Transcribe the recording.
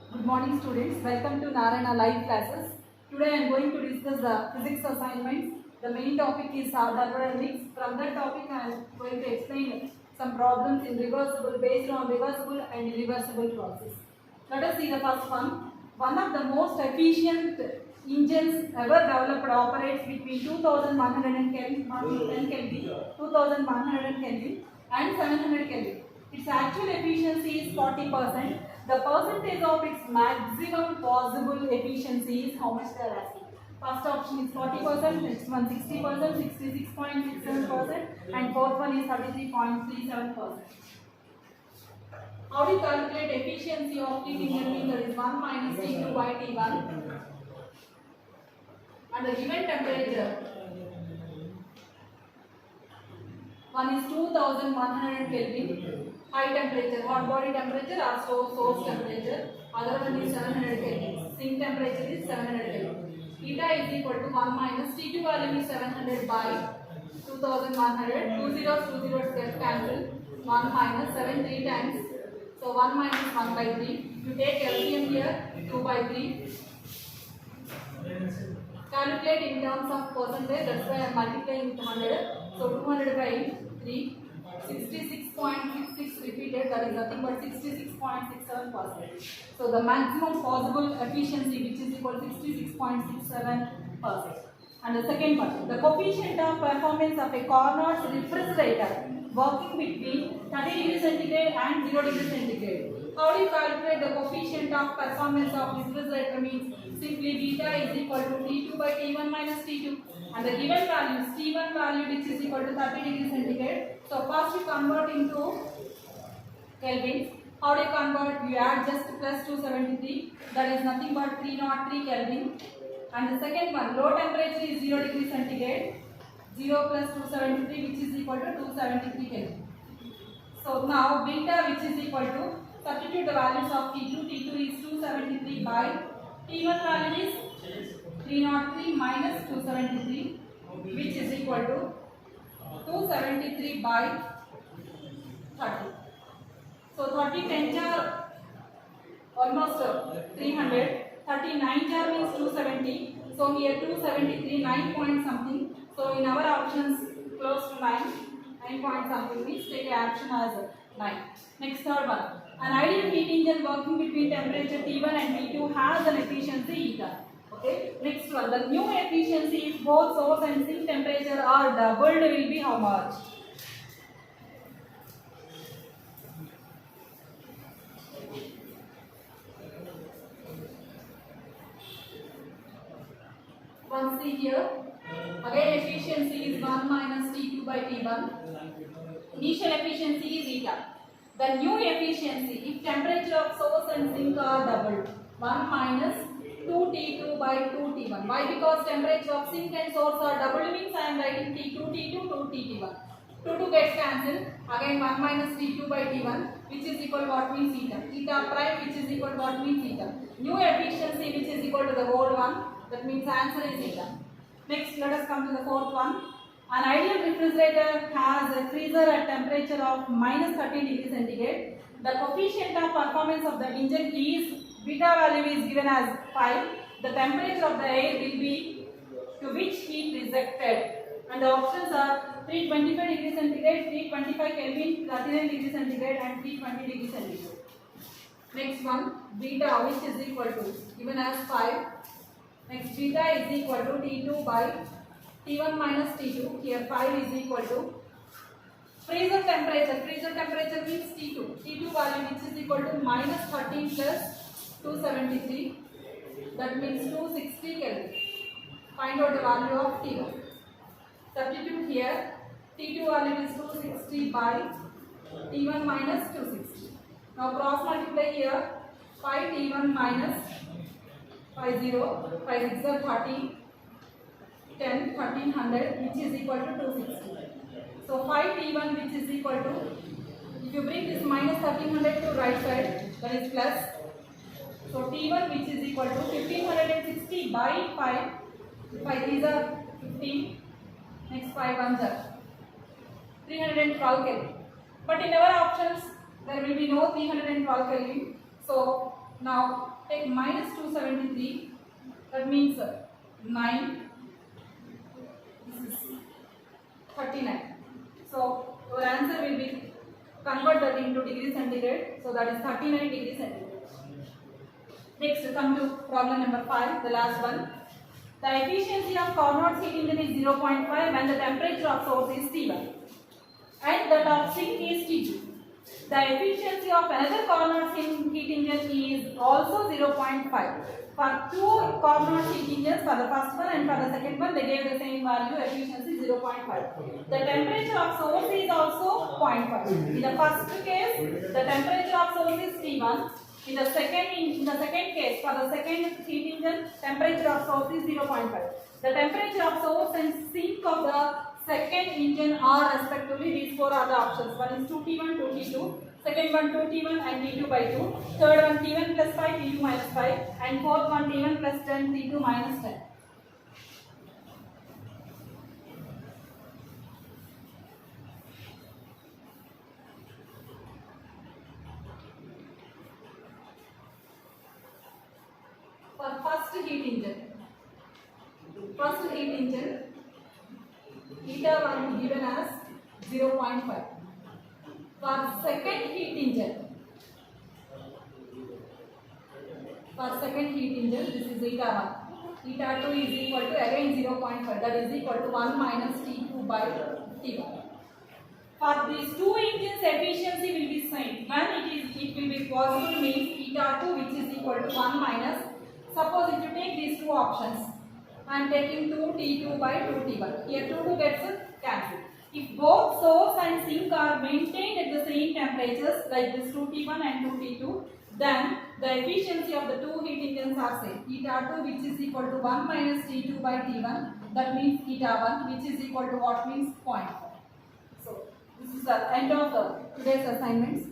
Good morning students, welcome to Narayana live classes. Today I am going to discuss the physics assignments. The main topic is thermodynamics. From that topic I am going to explain some problems in reversible based on reversible and irreversible process. Let us see the first one. One of the most efficient engines ever developed operates between 2100 Kelvin, 2100 Kelvin and 700 Kelvin. Its actual efficiency is 40%. The percentage of its maximum possible efficiency is how much they are asking. First option is 40%, next one 60%, 66.67%, and fourth one is 33.37%. How do you calculate efficiency of heat engine? That is 1 minus T2 by T1, and the given temperature. One is 2100 Kelvin, high temperature, hot body temperature or source temperature. Other one is 700 Kelvin. Sink temperature is 700 Kelvin. Eta is equal to 1 minus T2 value is 700 by 2100. 2 zeros get cancelled. 1 minus 7 3 times. So 1 minus 1 by 3. You take LCM here, 2 by 3. Calculate in terms of percentage, that's why I am multiplying with 100. So 200 by 3, 66.66 repeated, that is nothing but 66.67%. So the maximum possible efficiency, which is equal to 66.67%. And the second one, the coefficient of performance of a Carnot's refrigerator working between 30 degrees centigrade and 0 degrees centigrade. How do you calculate the coefficient of performance of refrigerator? Means simply beta is equal to T2 by T1 minus T2, and the given value is T1 value which is equal to 30 degrees centigrade. So first you convert into Kelvins. How do you convert? You add just plus 273, that is nothing but 303 Kelvin. And the second one, low temperature is 0 degrees centigrade. 0 plus 273 which is equal to 273 Kelvin. So now beta which is equal to, substitute the values of T2. T2 is 273 by T1 value is 303 minus 273 which is equal to 273 by 30. So 30 10 jar almost 300. 39 jar means 270. So here 273, 9 point something. So in our options close to 9 point something means take action as 9. Next third one. An ideal heat engine working between temperature T1 and T2 has an efficiency eta. Okay. Next one. The new efficiency if both source and sink temperature are doubled will be how much? Once see here. Again efficiency is 1 minus T2 by T1. Initial efficiency is eta. The new efficiency if temperature of source and sink are doubled. 1 minus 2T2 by 2T1. Why? Because temperature of sink and source are doubled means I am writing T2, T2, 2T1. 2 gets cancelled. Again 1 minus T2 by T1 which is equal to what means eta. Eta prime which is equal to what means eta. New efficiency which is equal to the old one. That means answer is eta. Next let us come to the fourth one. An ideal refrigerator has a freezer at temperature of minus 30 degrees centigrade. The coefficient of performance of the engine is, beta value is given as 5. The temperature of the air will be to which heat rejected. And the options are 325 degrees centigrade, 325 Kelvin, 39 degrees centigrade and 320 degrees centigrade. Next one, beta which is equal to, given as 5. Next beta is equal to T2 by T1 minus T2, here 5 is equal to freezer temperature means T2, T2 value which is equal to minus 13 plus 273, that means 260 Kelvin. Find out the value of T1. Substitute here, T2 value is 260 by T1 minus 260. Now cross multiply here, 5 T1 minus 50, 5 6 are 30, 10, 1300 which is equal to 260. So 5 T1 which is equal to, if you bring this minus 1300 to right side, that is plus. So T1 which is equal to 1560 by 5. 5 these are 15. Next 5 ones are 312 Kelvin. But in our options there will be no 312 Kelvin. So Now take minus 273, that means 9, this is 39. So your answer will be convert that into degree centigrade, so that is 39 degrees centigrade. Next, come to problem number 5, the last one. The efficiency of Carnot heat engine is 0.5 when the temperature of source is T1 and that of sink is T2. The efficiency of another Carnot heat engine is also 0.5. For two Carnot heat engines, for the first one and for the second one, they gave the same value, efficiency 0.5. The temperature of source is also 0.5. In the first case, the temperature of source is T1. In the second case, for the second heat engine, temperature of source is 0.5. The temperature of source and sink of the second engine are respectively, these four are the options. One is 2T1, 2T2, second one 2T1 and T2 by 2, third one T1 plus 5, T2 minus 5, and fourth one T1 plus 10, T2 minus 10. For first heat engine, eta 1 given as 0.5. For second heat engine, this is eta 1. Eta 2 is equal to again 0.5, that is equal to 1 minus T2 by T1. For these two engines, efficiency will be same. When it will be possible means eta 2 which is equal to 1 minus. Suppose if you take these two options, I am taking 2T2 by 2T1. Here 2 gets cancelled. If both source and sink are maintained at the same temperatures like this 2T1 and 2T2, then the efficiency of the two heat engines are same. Eta 2 which is equal to 1 minus T2 by T1, that means eta 1 which is equal to what means 0.5. So this is the end of today's assignments.